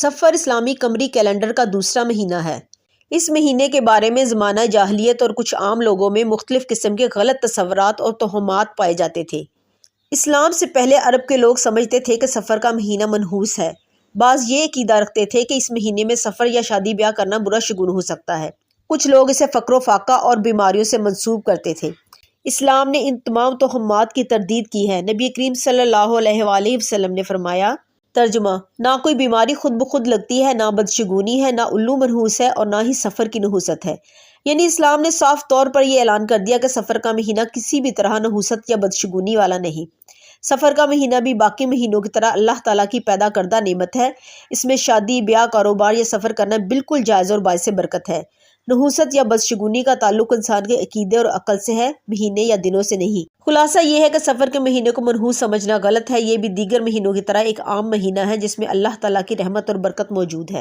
صفر اسلامی قمری کیلنڈر کا دوسرا مہینہ ہے۔ اس مہینے کے بارے میں زمانہ جاہلیت اور کچھ عام لوگوں میں مختلف قسم کے غلط تصورات اور توہمات پائے جاتے تھے۔ اسلام سے پہلے عرب کے لوگ سمجھتے تھے کہ سفر کا مہینہ منحوس ہے۔ بعض یہ عقیدہ رکھتے تھے کہ اس مہینے میں سفر یا شادی بیاہ کرنا برا شگون ہو سکتا ہے۔ کچھ لوگ اسے فقر و فاقہ اور بیماریوں سے منسوب کرتے تھے۔ اسلام نے ان تمام توہمات کی تردید کی ہے۔ نبی کریم صلی اللہ علیہ وآلہ وسلم نے فرمایا، ترجمہ: نہ کوئی بیماری خود بخود لگتی ہے، نہ بدشگونی ہے، نہ الو منحوس ہے اور نہ ہی سفر کی نحوست ہے۔ یعنی اسلام نے صاف طور پر یہ اعلان کر دیا کہ سفر کا مہینہ کسی بھی طرح نحوست یا بدشگونی والا نہیں۔ سفر کا مہینہ بھی باقی مہینوں کی طرح اللہ تعالیٰ کی پیدا کردہ نعمت ہے۔ اس میں شادی، بیاہ، کاروبار یا سفر کرنا بالکل جائز اور باعث برکت ہے۔ نحوست یا بدشگونی کا تعلق انسان کے عقیدے اور عقل سے ہے، مہینے یا دنوں سے نہیں۔ خلاصہ یہ ہے کہ سفر کے مہینے کو منحوس سمجھنا غلط ہے۔ یہ بھی دیگر مہینوں کی طرح ایک عام مہینہ ہے جس میں اللہ تعالیٰ کی رحمت اور برکت موجود ہے۔